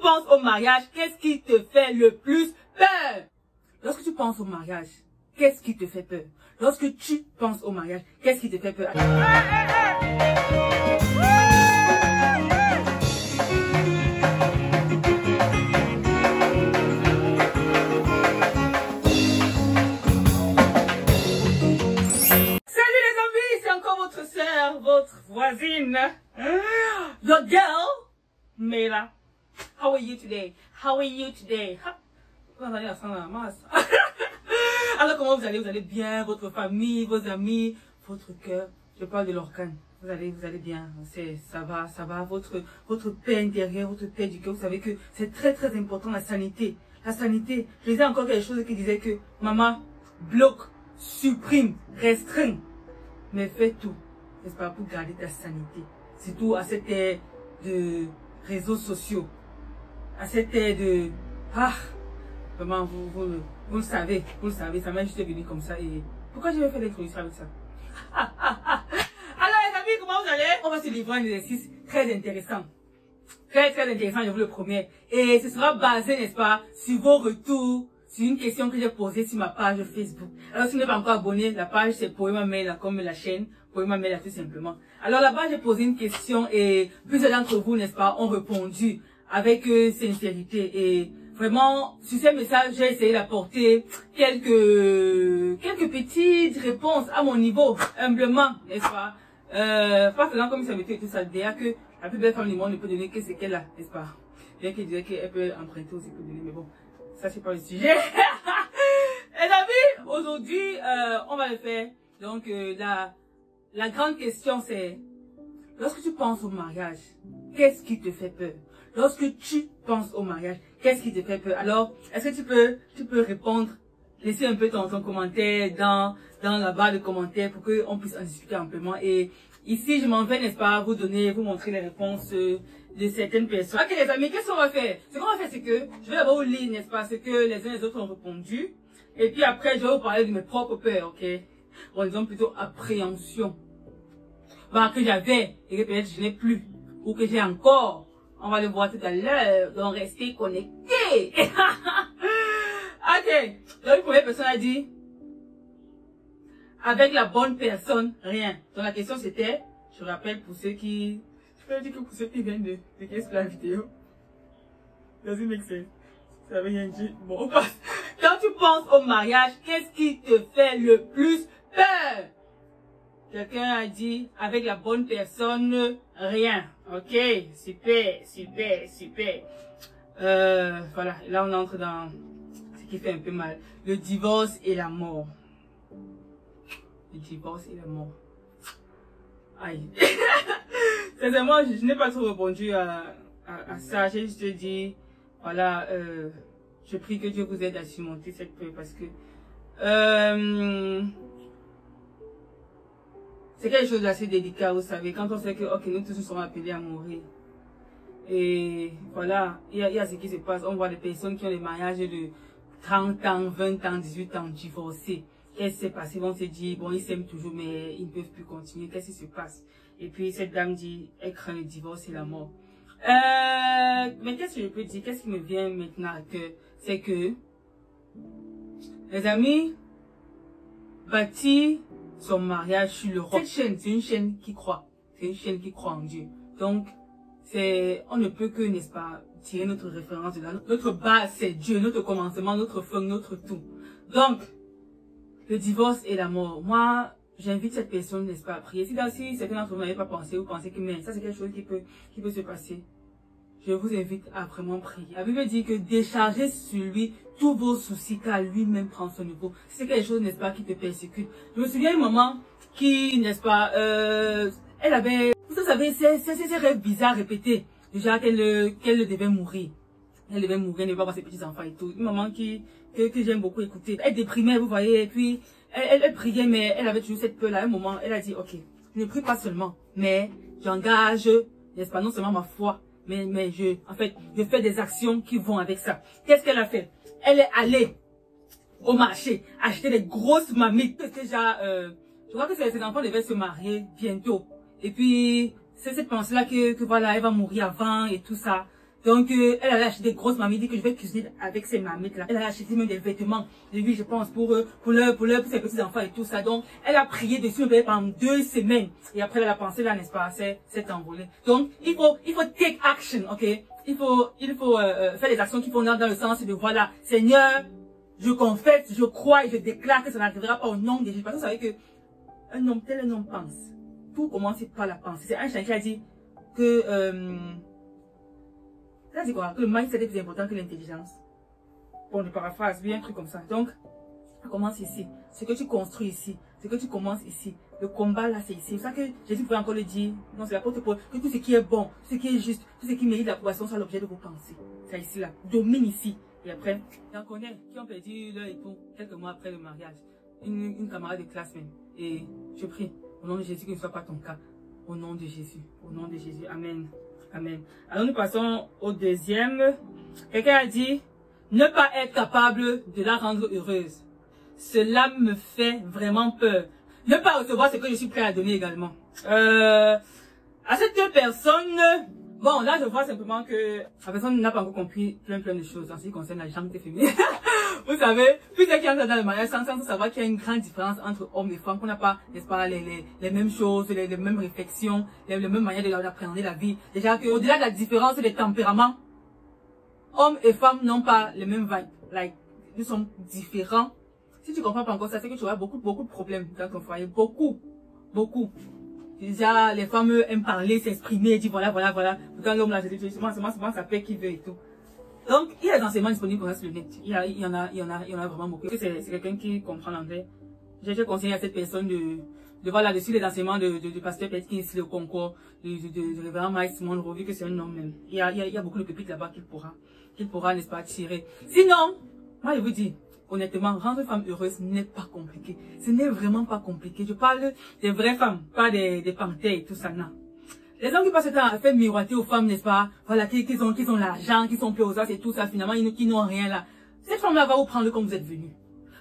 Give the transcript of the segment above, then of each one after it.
penses au mariage, qu'est-ce qui te fait le plus peur? Lorsque tu penses au mariage, qu'est-ce qui te fait peur? Lorsque tu penses au mariage, qu'est-ce qui te fait peur? Votre sœur, votre voisine, your girl, Mela. How are you today? How are you today? Alors comment vous allez? Vous allez bien? Votre famille, vos amis, votre cœur. Je parle de l'organe. Vous allez bien. Ça va. Votre paix intérieure, votre paix du cœur. Vous savez que c'est très important la sanité. La sanité. Je disais encore quelque chose qui disait que maman bloque, supprime, restreint. Mais fais tout, n'est-ce pas, pour garder ta sanité. Surtout à cette ère de réseaux sociaux. À cette ère de... vraiment, vous le savez, ça m'a juste venu comme ça. Et pourquoi je vais faire l'introduction avec ça? Alors les amis, comment vous allez? On va se livrer un exercice très intéressant. Très intéressant, je vous le promets. Et ce sera basé, n'est-ce pas, sur vos retours. C'est une question que j'ai posée sur ma page Facebook. Alors, si vous n'êtes pas encore abonné, la page c'est Poema Mela, comme la chaîne Poema Mela tout simplement. Alors là-bas, j'ai posé une question et plusieurs d'entre vous, n'est-ce pas, ont répondu avec sincérité. Et vraiment, sur ces messages, j'ai essayé d'apporter quelques petites réponses à mon niveau, humblement, n'est-ce pas. Pas faisant comme ça m'était tout ça. D'ailleurs que la plus belle femme du monde ne peut donner que ce qu'elle a, n'est-ce pas. Bien qu'elle disait qu'elle peut emprunter aussi pour donner, mais bon. Ça, c'est pas le sujet. Les amis, aujourd'hui, on va le faire. Donc, la grande question, c'est, lorsque tu penses au mariage, qu'est-ce qui te fait peur? Lorsque tu penses au mariage, qu'est-ce qui te fait peur? Alors, est-ce que tu peux répondre, laisser un peu ton commentaire dans la barre de commentaires pour qu'on puisse en discuter amplement. Et ici, je m'en vais, n'est-ce pas, vous montrer les réponses de certaines personnes. Ok les amis, qu'est-ce qu'on va faire? Ce qu'on va faire, c'est que je vais d'abord vous lire, n'est-ce pas, ce que les uns et les autres ont répondu. Et puis après, je vais vous parler de mes propres peurs, ok? Bon, disons plutôt appréhension. Bah, que j'avais et que peut-être je n'ai plus. Ou que j'ai encore. On va le voir tout à l'heure. Donc, restez connectés. Ok. Donc, la première personne a dit, avec la bonne personne, rien. Donc, la question c'était, je rappelle pour ceux qui... Je peux dire que pour ceux qui viennent de qu'est-ce que la vidéo. Doesn't make sense. Ça veut rien dire. Bon, on passe. Quand tu penses au mariage, qu'est-ce qui te fait le plus peur? Quelqu'un a dit, avec la bonne personne, rien. Ok, super. Voilà, là on entre dans ce qui fait un peu mal. Le divorce et la mort. Le divorce et la mort. Aïe. Sincèrement, je n'ai pas trop répondu à ça. J'ai juste dit, voilà, je prie que Dieu vous aide à surmonter cette peur parce que c'est quelque chose d'assez délicat, vous savez, quand on sait que, ok, nous tous nous sommes appelés à mourir. Et voilà, il y a ce qui se passe. On voit des personnes qui ont des mariages de 30 ans, 20 ans, 18 ans, divorcés. Qu'est-ce qui s'est passé? Ils vont se dire, bon, ils s'aiment toujours, mais ils ne peuvent plus continuer. Qu'est-ce qui se passe? Et puis, cette dame dit, elle craint le divorce et la mort. Mais qu'est-ce que je peux dire? Qu'est-ce qui me vient maintenant à cœur? C'est que, les amis, bâtir son mariage sur le roc. Cette chaîne, c'est une chaîne qui croit. C'est une chaîne qui croit en Dieu. Donc, on ne peut que, n'est-ce pas, tirer notre référence de là. Notre base, c'est Dieu, notre commencement, notre fin, notre tout. Donc, le divorce et la mort. Moi, j'invite cette personne, n'est-ce pas, à prier. Si certains d'entre vous n'avez pas pensé, vous pensez que, mais ça, c'est quelque chose qui peut se passer. Je vous invite à vraiment prier. La Bible dit que déchargez sur lui tous vos soucis, car lui-même prend son niveau. C'est quelque chose, n'est-ce pas, qui te persécute. Je me souviens d'une maman qui, n'est-ce pas, elle avait, vous savez, ces rêves bizarres répétés. Déjà qu'elle devait mourir. Elle devait mourir, elle ne devait pas voir ses petits-enfants et tout. Une maman que j'aime beaucoup écouter. Elle déprimait, vous voyez, et puis elle priait, mais elle avait toujours cette peur-là. À un moment, elle a dit, ok, je ne prie pas seulement, mais j'engage, n'est-ce pas, non seulement ma foi, mais je fais des actions qui vont avec ça. Qu'est-ce qu'elle a fait? Elle est allée au marché, acheter des grosses mamites. Déjà, je crois que ses enfants devaient se marier bientôt. Et puis, c'est cette pensée-là que voilà, elle va mourir avant et tout ça. Donc, elle allait acheter des grosses marmites, dit que je vais cuisiner avec ces marmites là. Elle allait acheter même des vêtements, de lui, je pense, pour ses petits enfants et tout ça. Donc, elle a prié dessus pendant 2 semaines. Et après, elle a pensé là, n'est-ce pas, s'est envolée. Donc, il faut take action, ok? Il faut faire des actions qui vont dans le sens de voilà, Seigneur, je confesse, je crois et je déclare que ça n'arrivera pas au nom de Jésus. Parce que vous savez que un homme pense. Tout commence par la pensée. C'est Einstein qui a dit que ça dit quoi? Que le mindset est plus important que l'intelligence. Bon, je paraphrase, bien un truc comme ça. Donc, ça commence ici. Ce que tu construis ici, ce que tu commences ici, le combat là, c'est ici. C'est ça que Jésus pouvait encore le dire. Non, c'est l'apôtre Paul. Que tout ce qui est bon, tout ce qui est juste, tout ce qui mérite l'approbation soit l'objet de vos pensées. C'est ici là. Domine ici. Et après, j'en connais qui ont perdu leur époux quelques mois après le mariage. Une camarade de classe même. Et je prie au nom de Jésus que ce ne soit pas ton cas. Au nom de Jésus. Au nom de Jésus. Amen. Amen. Alors nous passons au deuxième. Quelqu'un a dit, ne pas être capable de la rendre heureuse. Cela me fait vraiment peur. Ne pas recevoir ce que je suis prêt à donner également. À cette personne, bon là je vois simplement que la personne n'a pas encore compris plein de choses en ce qui concerne la jambe féminine. Vous savez, plus qui entrent dans le mariage sans savoir qu'il y a une grande différence entre hommes et femmes, qu'on n'a pas, n'est-ce pas, les mêmes choses, les mêmes réflexions, les mêmes manières d'appréhender la vie. Déjà qu'au-delà de la différence des tempéraments, hommes et femmes n'ont pas les mêmes vibes. Like, nous sommes différents. Si tu comprends pas encore ça, c'est que tu auras beaucoup de problèmes dans ton foyer. Beaucoup. Déjà, les femmes aiment parler, s'exprimer, dire voilà. Pourtant, l'homme là, c'est moi, ça paie qui veut et tout. Donc, il y a des enseignements disponibles pour sur le net. Il y en a vraiment beaucoup. C'est quelqu'un qui comprend l'anglais. J'ai conseillé à cette personne de voir là-dessus les enseignements de Pasteur Petkins, le concours, de révérend Mike Monroe, vu que c'est un homme même. Il y a beaucoup de pépites là-bas qu'il pourra, n'est-ce pas, tirer. Sinon, moi, je vous dis, honnêtement, rendre une femme heureuse n'est pas compliqué. Ce n'est vraiment pas compliqué. Je parle des vraies femmes, pas des panthères et tout ça, non. Les hommes qui passent le temps à faire miroiter aux femmes, n'est-ce pas, voilà, qui ont l'argent, qui sont plus aux as et tout ça, finalement, qui n'ont rien là. Cette femme-là va vous prendre comme vous êtes venus.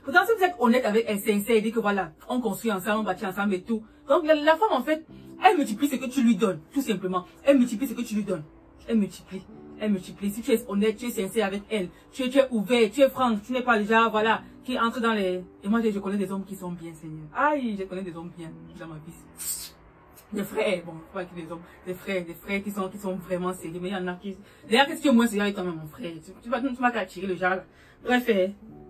Pourtant, si vous êtes honnête avec elle, sincère, et dit que voilà, on construit ensemble, on bâtit ensemble et tout. Donc, la femme, en fait, elle multiplie ce que tu lui donnes, tout simplement. Elle multiplie ce que tu lui donnes. Elle multiplie. Si tu es honnête, tu es sincère avec elle, tu es ouvert, tu es franc, tu n'es pas déjà, voilà, qui entre dans les... Et moi, je connais des hommes qui sont bien, Seigneur. Aïe, je connais des hommes bien dans ma vie. Des frères, bon, pas que des hommes, des frères qui sont vraiment sérieux, mais il y en a qui... D'ailleurs, qu'est-ce que moi, c'est avec toi-même, mon frère? Tu vas qu'attirer le genre. Bref,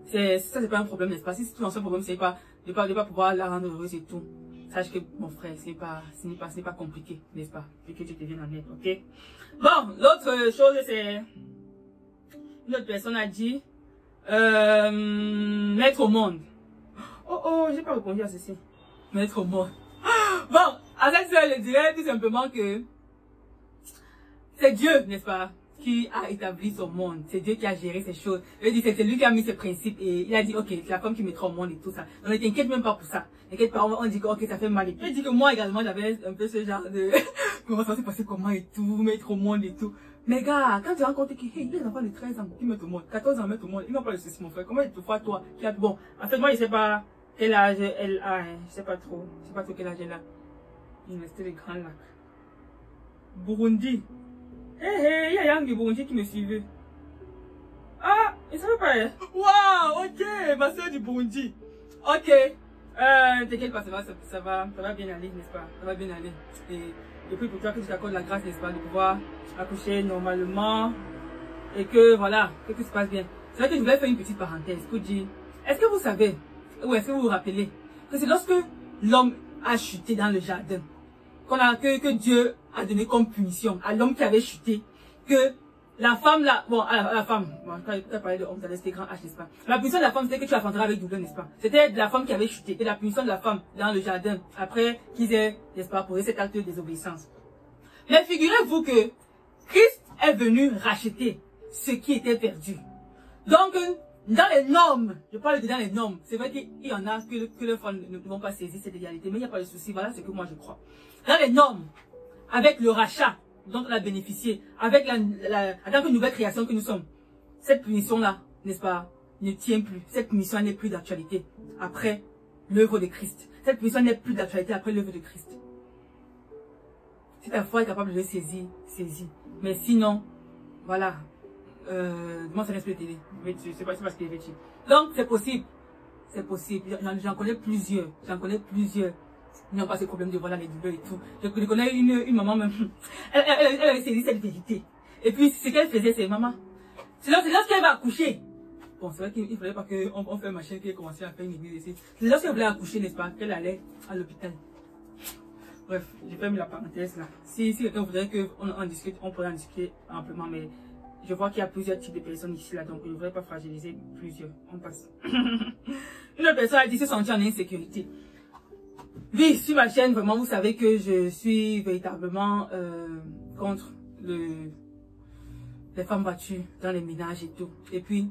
ça, c'est pas un problème, n'est-ce pas? Si ton seul problème, c'est pas de pas pouvoir la rendre heureuse et tout. Sache que, mon frère, ce n'est pas compliqué, n'est-ce pas? Vu que tu te viennes en aide, ok? Bon, l'autre chose, c'est... Une autre personne a dit, mettre au monde. Oh, j'ai pas répondu à ceci. Mettre au monde. Bon, à cette soeur, je dirais tout simplement que c'est Dieu, n'est-ce pas, qui a établi son monde. C'est Dieu qui a géré ces choses. C'est lui qui a mis ses principes et il a dit, ok, c'est la femme qui mettra au monde et tout ça. Donc, ne t'inquiète même pas pour ça. T'inquiète pas, on dit que, ok, ça fait mal. Il dit que moi également, j'avais un peu ce genre de, comment ça s'est passé, comment et tout, mettre au monde et tout. Mais gars, quand tu rencontres qui, hey, il y a des enfants de 13 ans qui mettent au monde, 14 ans mettent au monde, ils n'ont pas le souci, mon frère. Comment tu vois, toi, qui a, bon, en fait, moi, je sais pas quel âge elle a, je sais pas trop quel âge elle a. Il restait les grands lacs. Burundi. Il y a Yang du Burundi qui me suivait. Ah, il savait pas, hein? Waouh, ok, ma soeur du Burundi. Ok. T'inquiète pas, ça va bien aller, n'est-ce pas? Ça va bien aller. Et puis pour toi que tu t'accordes la grâce, n'est-ce pas, de pouvoir accoucher normalement. Et que, voilà, que tout se passe bien. C'est vrai que je voulais faire une petite parenthèse pour dire, est-ce que vous savez, ou est-ce que vous vous rappelez, que c'est lorsque l'homme a chuté dans le jardin, que Dieu a donné comme punition à l'homme qui avait chuté, que la femme là, bon, à la femme, bon, quand elle parlait de homme, c'était grand H, n'est-ce pas? La punition de la femme, c'était que tu affronteras avec douleur, n'est-ce pas? C'était la femme qui avait chuté, et la punition de la femme dans le jardin, après qu'ils aient, n'est-ce pas, posé cet acte de désobéissance. Mais figurez-vous que Christ est venu racheter ce qui était perdu. Donc, dans les normes, je parle de dans les normes, c'est vrai qu'il y en a que les femmes ne vont pas saisir cette égalité, mais il n'y a pas de souci, voilà ce que moi je crois. Dans les normes, avec le rachat dont on a bénéficié, avec en tant que nouvelle création que nous sommes, cette punition-là, n'est-ce pas, ne tient plus. Cette punition n'est plus d'actualité après l'œuvre de Christ. Cette punition n'est plus d'actualité après l'œuvre de Christ. Si ta foi est capable de le saisir, saisis. Mais sinon, voilà, moi ça reste le télé, c'est pas ce qu'il est vêtu. Donc c'est possible, j'en connais plusieurs, ils n'ont pas ce problème de voilà les douleurs et tout. Je connais une maman même, elle avait saisi cette vérité. Et puis ce qu'elle faisait, c'est maman, c'est lorsqu'elle va accoucher. Bon, c'est vrai qu'il ne fallait pas qu'on fait machin qui a commencé à faire une église ici. C'est lorsqu'elle voulait accoucher, n'est-ce pas, qu'elle allait à l'hôpital. Bref, j'ai fermé la parenthèse là. Si quelqu'un voudrait qu'on en discute, on pourrait en discuter amplement, mais je vois qu'il y a plusieurs types de personnes ici là, donc je ne voudrais pas fragiliser plusieurs. On passe. Une autre personne a dit se sentir en insécurité. Oui, sur ma chaîne, vraiment, vous savez que je suis véritablement contre les femmes battues dans les ménages et tout. Et puis,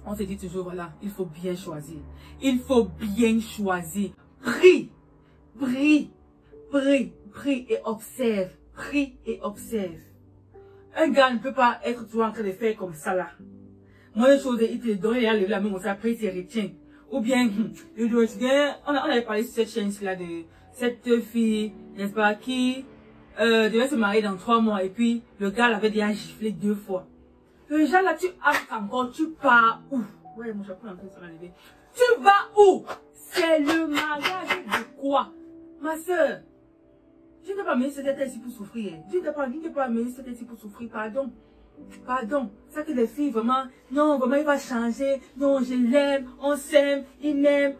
on se dit toujours, voilà, il faut bien choisir. Il faut bien choisir. Prie et observe. Prie et observe. Un gars ne peut pas être toujours en train de faire comme ça là. Moi, une chose, il te donne, il a levé la main, on s'appelle, il se retient. Ou bien, on avait parlé sur cette chaîne-là de cette fille, n'est-ce pas, qui devait se marier dans 3 mois et puis le gars l'avait déjà giflé 2 fois. Le genre là, tu as encore, tu pars où? Ouais, mon chapeau est en train de s'en enlever. Tu vas où? C'est le mariage de quoi? Ma soeur, je ne t'ai pas mis cette tête ici pour souffrir. Je ne t'ai pas mis cette tête ici pour souffrir, pardon. Pardon, ça que les filles, vraiment, non, vraiment, il va changer, non, je l'aime, on s'aime, il m'aime.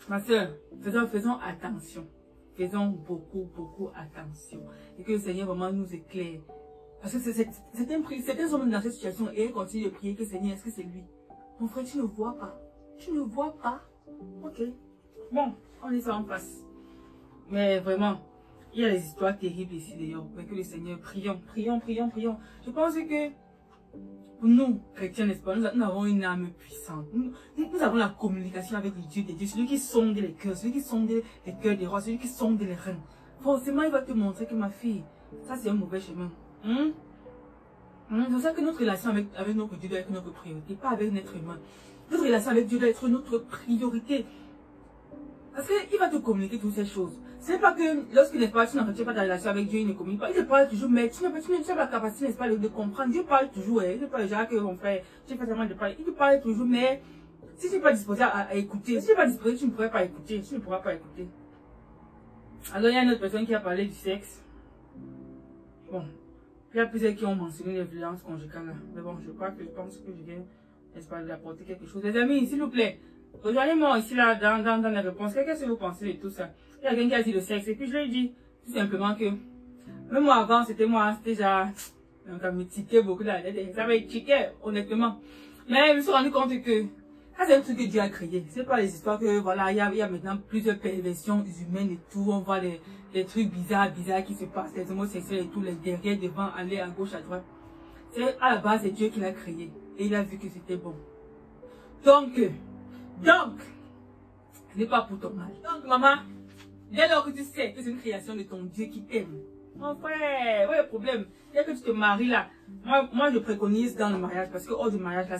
Ma soeur, faisons attention. Faisons beaucoup attention. Et que le Seigneur vraiment nous éclaire. Parce que certains hommes dans cette situation et ils continuent de prier que Seigneur, est-ce que c'est lui? Mon frère, tu ne vois pas. Tu ne vois pas. Ok. Bon, on est ça en face. Mais vraiment, il y a des histoires terribles ici d'ailleurs. Mais que le Seigneur, prions. Je pense que pour nous, chrétiens, n'est-ce pas, nous avons une âme puissante. Nous avons la communication avec le Dieu des dieux. Celui qui sonde les cœurs, celui qui sonde les cœurs des rois, celui qui sonde les reins. Forcément, il va te montrer que ma fille, ça c'est un mauvais chemin. C'est pour ça que notre relation avec notre Dieu doit être notre priorité, pas avec notre humain. Notre relation avec Dieu doit être notre priorité. Parce qu'il va te communiquer toutes ces choses. Ce n'est pas que lorsque n'est-ce pas, tu n'entretiens pas ta relation avec Dieu, il ne communique pas. Il te parle toujours, mais tu n'as pas la capacité, n'est-ce pas, de comprendre. Dieu parle toujours, il ne parle jamais que mon frère, tu fais tellement de parler. Il te parle toujours, mais si tu n'es pas disposé à écouter, si tu n'es pas disposé, tu ne pourras pas écouter. Tu ne pourras pas écouter. Alors, il y a une autre personne qui a parlé du sexe. Bon. Il y a plusieurs qui ont mentionné les violences conjugales. Mais bon, je pense que je viens, n'est-ce pas, d'apporter quelque chose. Les amis, s'il vous plaît, rejoignez-moi ici, là, dans les réponses. Qu'est-ce que vous pensez de tout ça? Il y a quelqu'un qui a dit le sexe. Et puis, je lui ai dit, tout simplement que, même moi avant, c'était déjà, ça me tiquait beaucoup dans la tête. Ça me tiquait, honnêtement. Mais je me suis rendu compte que, ça c'est un truc que Dieu a créé. C'est pas les histoires que, voilà, il y a maintenant plusieurs perversions humaines et tout. On voit les trucs bizarres qui se passent, les homosexuels et tout, les derrière, devant, aller à gauche, à droite. C'est, à la base, c'est Dieu qui l'a créé. Et il a vu que c'était bon. Donc, ce n'est pas pour ton mal. Donc, maman, dès lors que tu sais que c'est une création de ton Dieu qui t'aime, mon frère, ouais, le problème, dès que tu te maries là, moi je préconise dans le mariage, parce que hors du mariage là,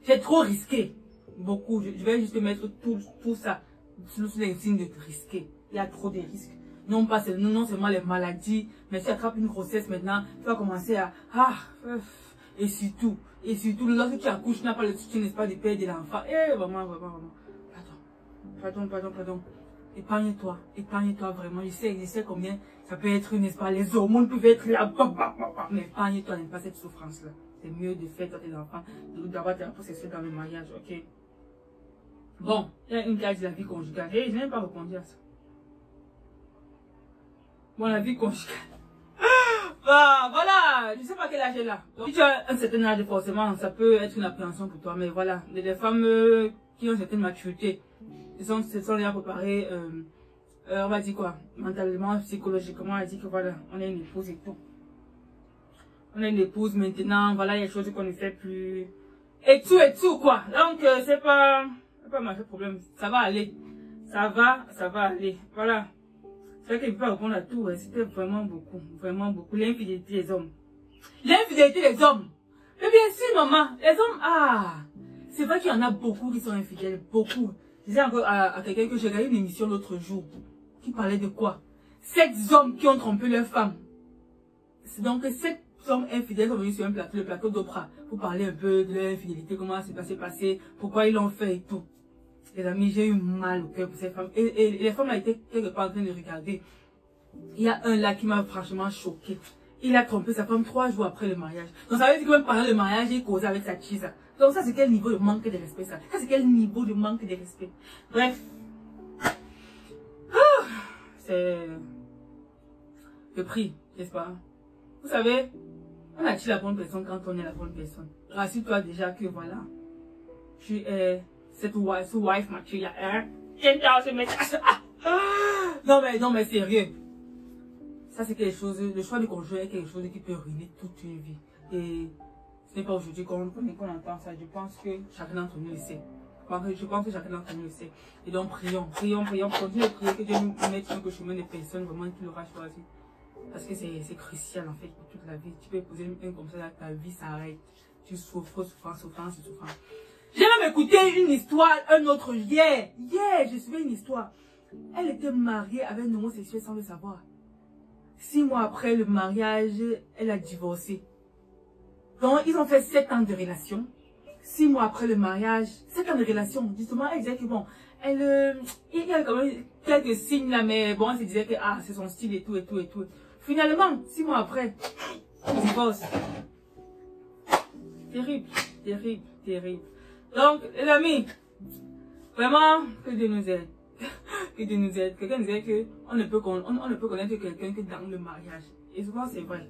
c'est trop risqué. Beaucoup, je vais juste mettre tout ça sous les signes de risqué. Il y a trop de risques. Non seulement les maladies, mais si tu attrapes une grossesse maintenant, tu vas commencer à, et surtout, lorsque tu accouches, tu n'as pas le soutien, n'est-ce pas, du père de l'enfant. Vraiment. Pardon. Épargne-toi vraiment. Je sais combien ça peut être, n'est-ce pas, les hormones peuvent être là, mais épargne-toi, n'aime pas cette souffrance-là. C'est mieux de faire tes enfants, d'avoir tes rapports sexuels dans le mariage, ok? Bon, il y a une qui a dit la vie conjugale. Je n'ai pas répondu à ça. Bon, la vie conjugale. Bah, voilà, je sais pas quel âge elle a. Donc, si tu as un certain âge, forcément, ça peut être une appréhension pour toi. Mais voilà, les femmes qui ont une certaine maturité, se sont déjà préparées, on va dire quoi, mentalement, psychologiquement, on a dit que voilà, on est une épouse et tout. On est une épouse maintenant, voilà, il y a des choses qu'on ne fait plus. Et tout, quoi. Donc, c'est pas mal, ce problème. Ça va aller. Ça va aller. Voilà. C'est vrai que je ne peux pas répondre à tout, c'était vraiment beaucoup. L'infidélité des hommes. L'infidélité des hommes. Mais bien sûr, maman, les hommes, c'est vrai qu'il y en a beaucoup qui sont infidèles, beaucoup. Je disais encore à quelqu'un que j'ai regardé une émission l'autre jour, qui parlait de quoi? 7 hommes qui ont trompé leur femme. Donc, hommes infidèles sont venus sur un plateau, le plateau d'Oprah, pour parler un peu de leur infidélité, comment ça s'est passé, pourquoi ils l'ont fait et tout. Les amis, j'ai eu mal au cœur pour ces femmes. Et les femmes là étaient quelque part en train de regarder. Il y a un là qui m'a franchement choqué. Il a trompé sa femme 3 jours après le mariage. Donc ça veut dire que même pendant le mariage, il causait avec sa cheese. Donc ça c'est quel niveau de manque de respect ça. Ça c'est quel niveau de manque de respect. Bref. C'est le prix, n'est-ce pas? Vous savez, on attire la bonne personne quand on est la bonne personne. Rassure-toi déjà que voilà, tu es cette wife mature, hein? Non mais sérieux. Ça c'est quelque chose, le choix du conjoint est quelque chose qui peut ruiner toute une vie. Et ce n'est pas aujourd'hui qu'on entend ça. Je pense que chacun d'entre nous le sait. Je pense que chacun d'entre nous le sait. Et donc prions, continuez de prier que Dieu nous mette sur le chemin des personnes vraiment qu'il aura choisi. Parce que c'est crucial en fait pour toute la vie. Tu peux poser un comme ça, ta vie s'arrête. Tu souffres, souffrance. J'ai même écouté une histoire, un autre hier. Hier, j'ai suivi une histoire. Elle était mariée avec un homosexuel sans le savoir. 6 mois après le mariage, elle a divorcé. Donc, ils ont fait 7 ans de relation. 6 mois après le mariage, 7 ans de relation. Justement, elle disait que bon, il y a quand même quelques signes là, mais bon, elle se disait que c'est son style et tout. Finalement, 6 mois après, divorce. Terrible. Donc, les amis, vraiment, que Dieu nous aide. Que Dieu nous aide. Quelqu'un disait que on ne peut connaître quelqu'un que dans le mariage. Et souvent, c'est vrai.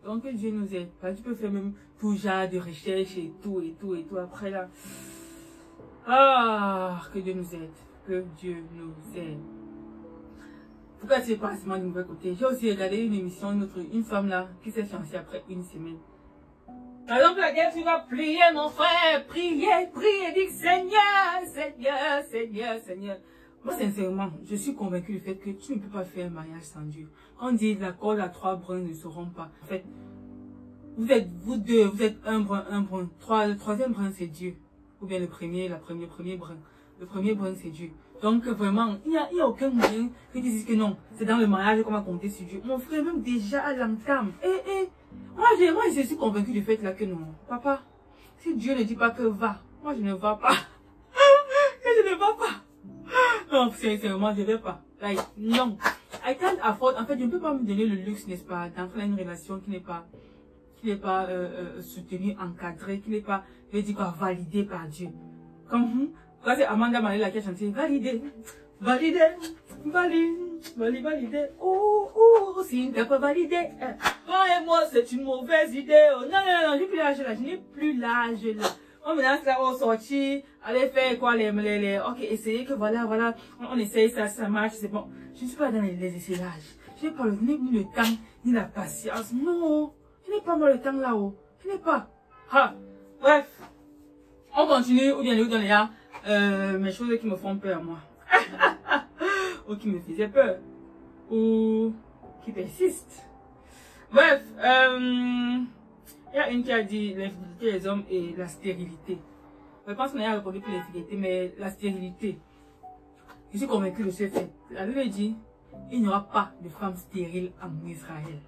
Donc, que Dieu nous aide. Tu peux faire même tout genre de recherche et tout. Après là, que Dieu nous aide. Que Dieu nous aide. Pourquoi tu es pas seulement du mauvais côté? J'ai aussi regardé une émission, une femme là, qui s'est fiancée après une semaine. Par exemple, laquelle tu vas prier, mon frère, prier, dis Seigneur. Moi, sincèrement, je suis convaincue du fait que tu ne peux pas faire un mariage sans Dieu. On dit la corde à 3 brins ne seront pas. En fait, vous êtes un brin. Le troisième brin, c'est Dieu. Ou bien le premier brin. Le premier brin, c'est Dieu. Donc, vraiment, il n'y a aucun moyen que tu dises que non, c'est dans le mariage qu'on va compter sur Dieu. Mon frère, même déjà à l'entame. Moi, je suis convaincue du fait là que non. Papa, si Dieu ne dit pas que va, moi, je ne vais pas. Je ne vais pas. Non, sincèrement, je ne vais pas. Like, non. I can't afford. En fait, je ne peux pas me donner le luxe, n'est-ce pas, d'entrer dans une relation qui n'est pas soutenue, encadrée, qui n'est pas, je veux dire quoi, validée par Dieu. Comme, quand c'est Amanda Manela qui a chanté, validé. Si t'as pas validé. Toi et moi, c'est une mauvaise idée. Non, j'ai plus l'âge là. Je n'ai plus l'âge là. On menace là, on sortit. Allez faire quoi, ok, essayez que voilà. On essaye ça, ça marche, c'est bon. Je ne suis pas dans les essayages. Je n'ai pas ni le temps, ni la patience. Non. Je n'ai pas moi le temps là-haut. Je n'ai pas. Bref. On continue, ou bien dans les gars. Mes choses qui me font peur, moi. Ou qui me faisaient peur. Ou qui persistent. Bref, il y a une qui a dit l'infidélité des hommes et la stérilité. Je pense qu'on a répondu pour l'infidélité, mais la stérilité. Je suis convaincue de ce fait. La Bible dit, il n'y aura pas de femme stérile en Israël.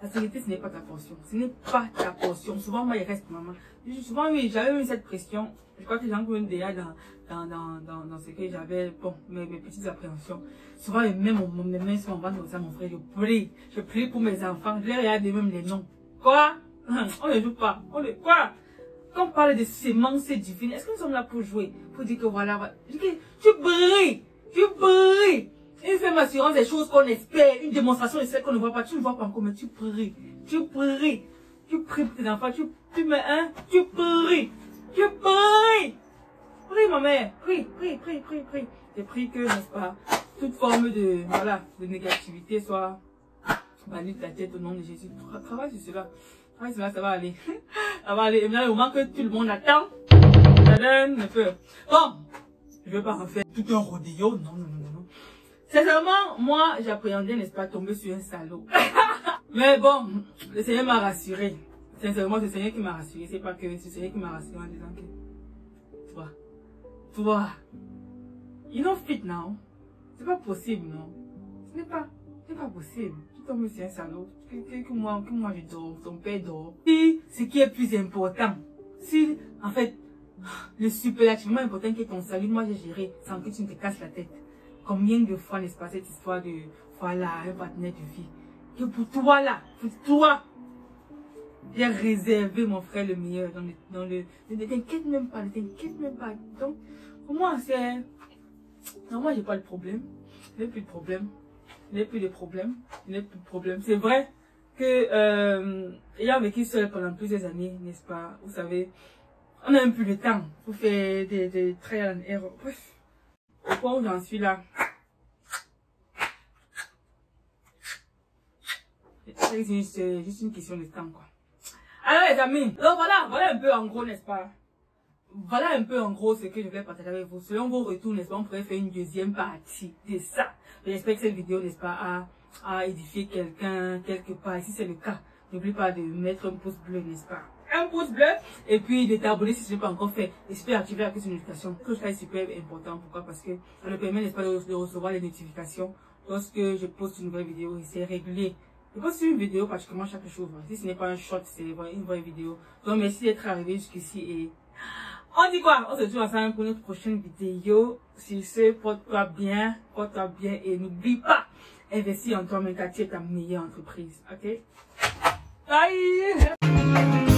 La stérilité, ce n'est pas ta portion. Ce n'est pas ta portion. Souvent, moi, il reste maman. Souvent, oui, j'avais eu cette pression. Je crois que j'ai encore déjà dans ce que j'avais, bon, mes petites appréhensions. Souvent, même mes mains sont en bas de ça, mon frère. Je prie pour mes enfants. Je les regarde même les noms. Quoi? On ne joue pas. Quoi? Quand on parle de sémences divines, est-ce que nous sommes là pour jouer? Pour dire que voilà. Tu brilles. Une ferme assurance des choses qu'on espère, une démonstration de celles qu'on ne voit pas. Tu ne vois pas encore, mais tu pries. Tu pries pour tes enfants. Tu mets un, tu pries. Prie, ma mère. Prie. Je prie que, n'est-ce pas, toute forme de négativité soit bannie de ta tête au nom de Jésus. Travaille sur cela. Ça va aller. Ça va aller. Et maintenant, au moment que tout le monde attend, ça donne un peu. Bon, je ne vais pas refaire tout un rodéo. Non. Sincèrement, moi, j'appréhendais, n'est-ce pas, tomber sur un salaud. Mais bon, le Seigneur m'a rassuré. Sincèrement, c'est le Seigneur qui m'a rassuré. C'est pas que c'est le Seigneur qui m'a rassuré en disant que, toi, you don't fit now. C'est pas possible, non. Ce n'est pas possible. Ton monsieur est un salaud. Que moi je dors, ton père dort. Si ce qui est plus important, si en fait le superlativement important qui est ton salut, moi j'ai géré sans que tu ne te casses la tête. Combien de fois n'est-ce pas cette histoire de voilà un partenaire de vie que pour toi là, pour toi, j'ai réservé mon frère le meilleur dans le ne t'inquiète même pas, Donc pour moi c'est non, moi j'ai pas de problème, je n'ai plus de problème. C'est vrai que ayant vécu seul pendant plusieurs années, n'est-ce pas, vous savez, on a un peu de temps pour faire des trial and error. Bref, au point où j'en suis là, c'est juste une question de temps, quoi. Alors les amis, donc voilà un peu en gros, n'est-ce pas? Voilà un peu en gros ce que je vais partager avec vous. Selon vos retours, n'est-ce pas, on pourrait faire une deuxième partie de ça. J'espère que cette vidéo, n'est-ce pas, a édifié quelqu'un quelque part. Et si c'est le cas, n'oublie pas de mettre un pouce bleu, n'est-ce pas? Un pouce bleu. Et puis de t'abonner si ce n'est pas encore fait. Et si tu peux activer la petite notification. Que ça est super important. Pourquoi? Parce que ça me permet, n'est-ce pas, de recevoir les notifications lorsque je poste une nouvelle vidéo. Et c'est régulier. Je poste une vidéo pratiquement chaque jour. Si ce n'est pas un short, c'est une vraie vidéo. Donc merci d'être arrivé jusqu'ici et on dit quoi? On se retrouve ensemble pour notre prochaine vidéo. Sur ce, porte-toi bien et n'oublie pas, investir en toi-même car tu es ta meilleure entreprise. Ok? Bye!